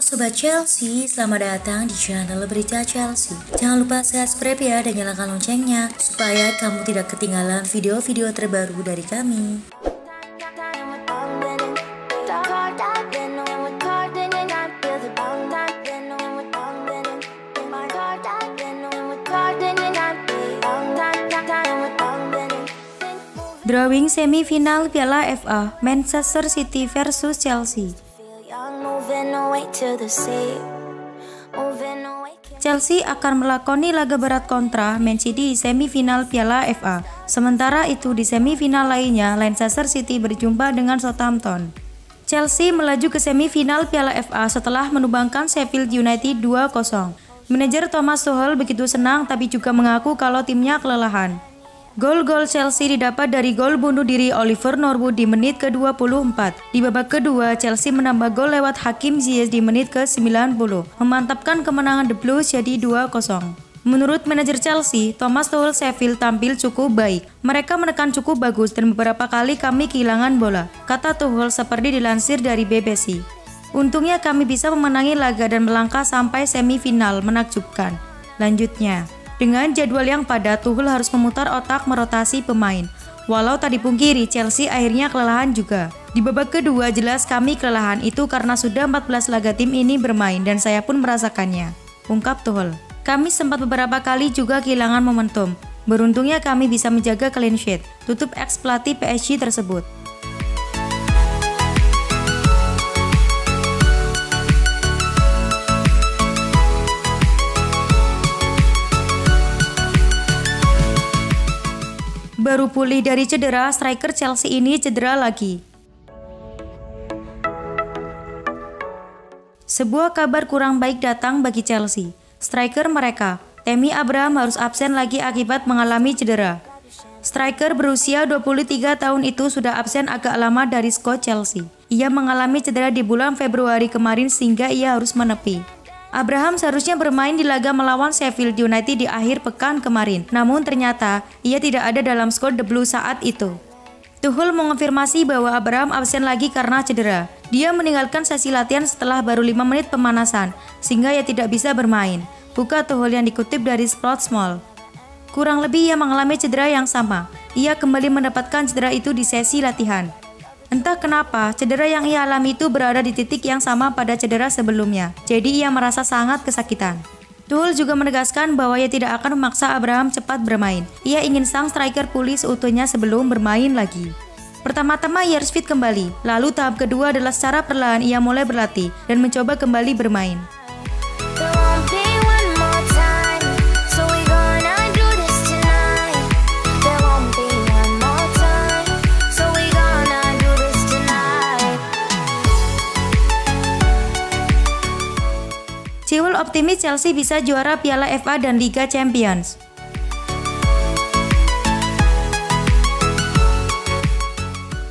Sobat Chelsea, selamat datang di channel Berita Chelsea. Jangan lupa subscribe ya dan nyalakan loncengnya supaya kamu tidak ketinggalan video-video terbaru dari kami. Drawing semifinal Piala FA, Manchester City versus Chelsea. Chelsea akan melakoni laga berat kontra Man City di semifinal Piala FA. Sementara itu di semifinal lainnya, Manchester City berjumpa dengan Southampton. Chelsea melaju ke semifinal Piala FA setelah menumbangkan Sheffield United 2-0. Manajer Thomas Tuchel begitu senang tapi juga mengaku kalau timnya kelelahan. Gol-gol Chelsea didapat dari gol bunuh diri Oliver Norwood di menit ke-24. Di babak kedua, Chelsea menambah gol lewat Hakim Ziyech di menit ke-90, memantapkan kemenangan The Blues jadi 2-0. Menurut manajer Chelsea, Thomas Tuchel, Sheffield tampil cukup baik. Mereka menekan cukup bagus dan beberapa kali kami kehilangan bola, kata Tuchel seperti dilansir dari BBC. Untungnya kami bisa memenangi laga dan melangkah sampai semifinal, menakjubkan. Lanjutnya, dengan jadwal yang padat, Tuchel harus memutar otak merotasi pemain. Walau tak dipungkiri, Chelsea akhirnya kelelahan juga. Di babak kedua, jelas kami kelelahan itu karena sudah 14 laga tim ini bermain dan saya pun merasakannya, ungkap Tuchel. Kami sempat beberapa kali juga kehilangan momentum. Beruntungnya kami bisa menjaga clean sheet, tutup ex pelatih PSG tersebut. Baru pulih dari cedera, striker Chelsea ini cedera lagi. Sebuah kabar kurang baik datang bagi Chelsea. Striker mereka, Tammy Abraham harus absen lagi akibat mengalami cedera. Striker berusia 23 tahun itu sudah absen agak lama dari skuad Chelsea. Ia mengalami cedera di bulan Februari kemarin sehingga ia harus menepi. Abraham seharusnya bermain di laga melawan Sheffield United di akhir pekan kemarin, namun ternyata ia tidak ada dalam skuad The Blues saat itu. Tuchel mengonfirmasi bahwa Abraham absen lagi karena cedera. Dia meninggalkan sesi latihan setelah baru 5 menit pemanasan, sehingga ia tidak bisa bermain, buka Tuchel yang dikutip dari Sportsmall. Kurang lebih ia mengalami cedera yang sama. Ia kembali mendapatkan cedera itu di sesi latihan. Entah kenapa, cedera yang ia alami itu berada di titik yang sama pada cedera sebelumnya. Jadi ia merasa sangat kesakitan. Tuchel juga menegaskan bahwa ia tidak akan memaksa Abraham cepat bermain. Ia ingin sang striker pulih seutuhnya sebelum bermain lagi. Pertama-tama ia harus fit kembali. Lalu tahap kedua adalah secara perlahan ia mulai berlatih dan mencoba kembali bermain. Chilwell optimis Chelsea bisa juara Piala FA dan Liga Champions.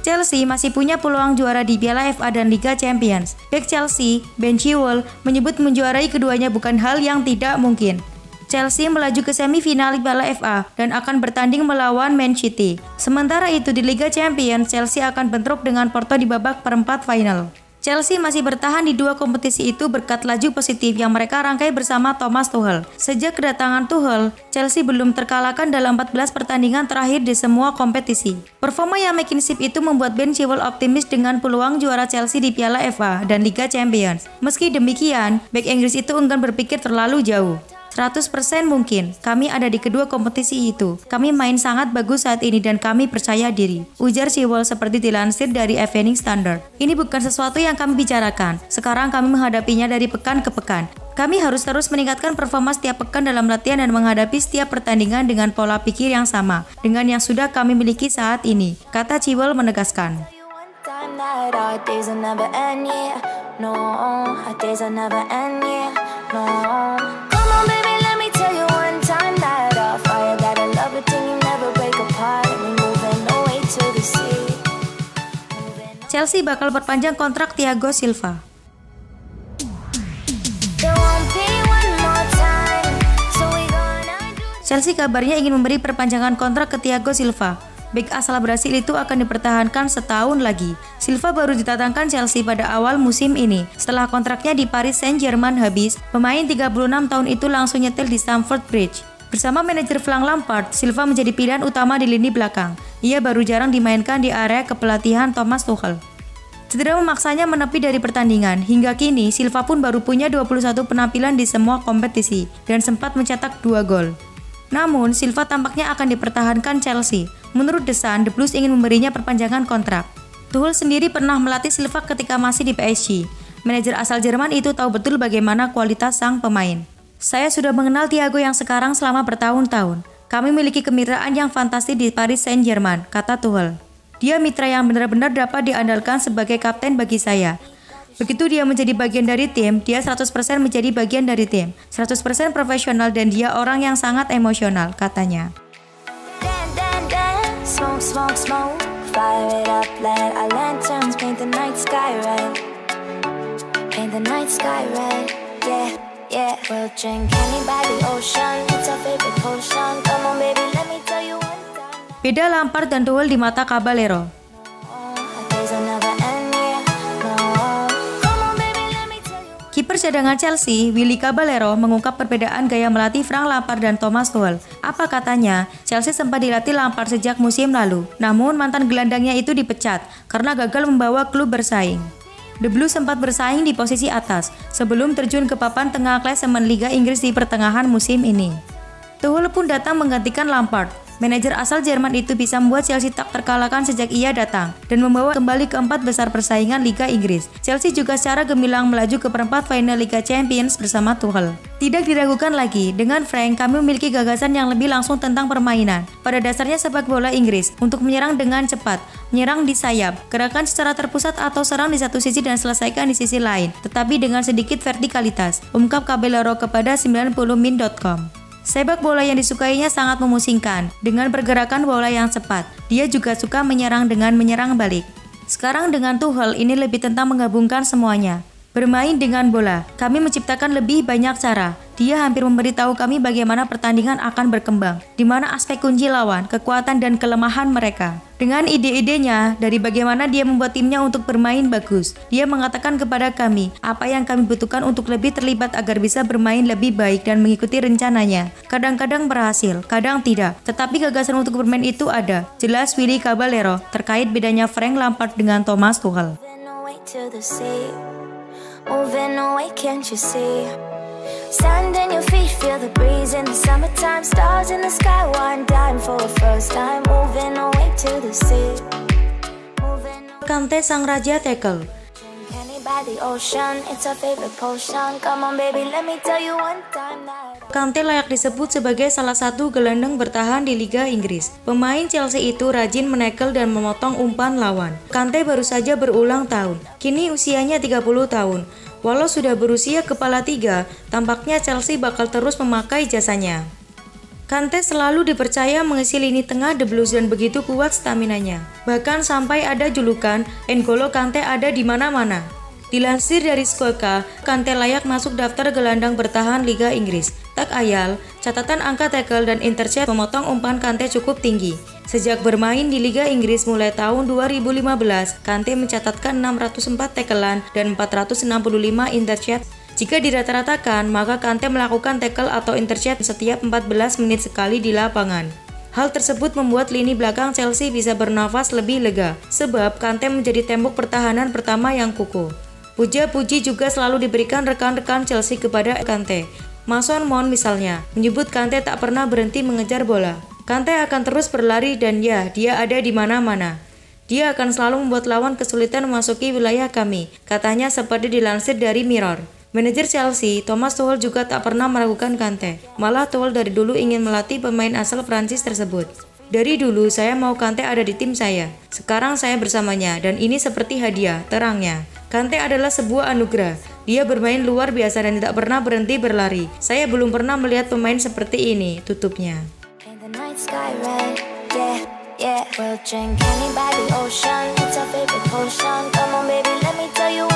Chelsea masih punya peluang juara di Piala FA dan Liga Champions. Bek Chelsea, Ben Chilwell, menyebut menjuarai keduanya bukan hal yang tidak mungkin. Chelsea melaju ke semifinal Piala FA dan akan bertanding melawan Man City. Sementara itu di Liga Champions, Chelsea akan bentrok dengan Porto di babak perempat final. Chelsea masih bertahan di dua kompetisi itu berkat laju positif yang mereka rangkai bersama Thomas Tuchel. Sejak kedatangan Tuchel, Chelsea belum terkalahkan dalam 14 pertandingan terakhir di semua kompetisi. Performa yang makin sip itu membuat Ben Chilwell optimis dengan peluang juara Chelsea di Piala FA dan Liga Champions. Meski demikian, bek Inggris itu enggan berpikir terlalu jauh. 100% mungkin, kami ada di kedua kompetisi itu. Kami main sangat bagus saat ini dan kami percaya diri, ujar Chilwell seperti dilansir dari Evening Standard. Ini bukan sesuatu yang kami bicarakan, sekarang kami menghadapinya dari pekan ke pekan. Kami harus terus meningkatkan performa setiap pekan dalam latihan dan menghadapi setiap pertandingan dengan pola pikir yang sama, dengan yang sudah kami miliki saat ini, kata Chilwell menegaskan. Chelsea bakal perpanjang kontrak Thiago Silva. Chelsea kabarnya ingin memberi perpanjangan kontrak ke Thiago Silva. Bek asal Brasil itu akan dipertahankan setahun lagi. Silva baru didatangkan Chelsea pada awal musim ini. Setelah kontraknya di Paris Saint-Germain habis, pemain 36 tahun itu langsung nyetel di Stamford Bridge. Bersama manajer Frank Lampard, Silva menjadi pilihan utama di lini belakang. Ia baru jarang dimainkan di area kepelatihan Thomas Tuchel. Cedera memaksanya menepi dari pertandingan. Hingga kini, Silva pun baru punya 21 penampilan di semua kompetisi dan sempat mencetak 2 gol. Namun, Silva tampaknya akan dipertahankan Chelsea. Menurut The Sun, The Blues ingin memberinya perpanjangan kontrak. Tuchel sendiri pernah melatih Silva ketika masih di PSG. Manajer asal Jerman itu tahu betul bagaimana kualitas sang pemain. Saya sudah mengenal Thiago yang sekarang selama bertahun-tahun. Kami memiliki kemitraan yang fantastis di Paris Saint-Germain, kata Tuchel. Dia mitra yang benar-benar dapat diandalkan sebagai kapten bagi saya. Begitu dia menjadi bagian dari tim, dia 100% menjadi bagian dari tim. 100% profesional dan dia orang yang sangat emosional, katanya. Smoke, smoke, smoke, fire it up, let our lanterns paint the night sky red. Paint the night sky red, yeah, yeah. We'll drink honey by the ocean, it's our favorite potion. Come on baby, let me tell you one time. Beda Lampard dan Tuchel di mata Caballero. Kiper cadangan Chelsea, Willy Caballero, mengungkap perbedaan gaya melatih Frank Lampard dan Thomas Tuchel. Apa katanya, Chelsea sempat dilatih Lampard sejak musim lalu. Namun mantan gelandangnya itu dipecat karena gagal membawa klub bersaing. The Blues sempat bersaing di posisi atas sebelum terjun ke papan tengah klasemen Liga Inggris di pertengahan musim ini. Tuchel pun datang menggantikan Lampard. Manajer asal Jerman itu bisa membuat Chelsea tak terkalahkan sejak ia datang dan membawa kembali ke 4 besar persaingan Liga Inggris. Chelsea juga secara gemilang melaju ke perempat final Liga Champions bersama Tuchel. Tidak diragukan lagi, dengan Frank kami memiliki gagasan yang lebih langsung tentang permainan. Pada dasarnya sepak bola Inggris untuk menyerang dengan cepat, menyerang di sayap, gerakan secara terpusat atau serang di satu sisi dan selesaikan di sisi lain, tetapi dengan sedikit vertikalitas, ungkap Caballero kepada 90min.com. Sepak bola yang disukainya sangat memusingkan, dengan pergerakan bola yang cepat. Dia juga suka menyerang dengan menyerang balik. Sekarang dengan Tuchel, ini lebih tentang menggabungkan semuanya. Bermain dengan bola, kami menciptakan lebih banyak cara. Dia hampir memberitahu kami bagaimana pertandingan akan berkembang, di mana aspek kunci lawan, kekuatan dan kelemahan mereka. Dengan ide-idenya, dari bagaimana dia membuat timnya untuk bermain bagus, dia mengatakan kepada kami apa yang kami butuhkan untuk lebih terlibat agar bisa bermain lebih baik dan mengikuti rencananya. Kadang-kadang berhasil, kadang tidak, tetapi gagasan untuk bermain itu ada. Jelas Willy Caballero terkait bedanya Frank Lampard dengan Thomas Tuchel. Moving away, can't you see? Sand in your feet, feel the breeze in the summertime. Stars in the sky, one dime for a first time. Moving away to the sea. Kante sang raja tackle. Kante layak disebut sebagai salah satu gelandang bertahan di Liga Inggris. Pemain Chelsea itu rajin menekel dan memotong umpan lawan. Kante baru saja berulang tahun. Kini usianya 30 tahun. Walau sudah berusia kepala 3, tampaknya Chelsea bakal terus memakai jasanya. Kante selalu dipercaya mengisi lini tengah The Blues dan begitu kuat staminanya. Bahkan sampai ada julukan N'Golo Kante ada di mana-mana. Dilansir dari Scoeka, Kante layak masuk daftar gelandang bertahan Liga Inggris. Tak ayal, catatan angka tackle dan intercept memotong umpan Kante cukup tinggi. Sejak bermain di Liga Inggris mulai tahun 2015, Kante mencatatkan 604 tacklean dan 465 intercept. Jika dirata-ratakan, maka Kante melakukan tackle atau intercept setiap 14 menit sekali di lapangan. Hal tersebut membuat lini belakang Chelsea bisa bernafas lebih lega, sebab Kante menjadi tembok pertahanan pertama yang kukuh. Puja-puji juga selalu diberikan rekan-rekan Chelsea kepada Kante. Mason Mount misalnya, menyebut Kante tak pernah berhenti mengejar bola. Kante akan terus berlari dan ya, dia ada di mana-mana. Dia akan selalu membuat lawan kesulitan memasuki wilayah kami, katanya seperti dilansir dari Mirror. Manajer Chelsea, Thomas Tuchel juga tak pernah meragukan Kante. Malah Tuchel dari dulu ingin melatih pemain asal Prancis tersebut. Dari dulu saya mau Kante ada di tim saya. Sekarang saya bersamanya dan ini seperti hadiah, terangnya. Kante adalah sebuah anugerah. Dia bermain luar biasa dan tidak pernah berhenti berlari. Saya belum pernah melihat pemain seperti ini, tutupnya. We'll drink honey by the ocean. It's our favorite potion. Come on baby, let me tell you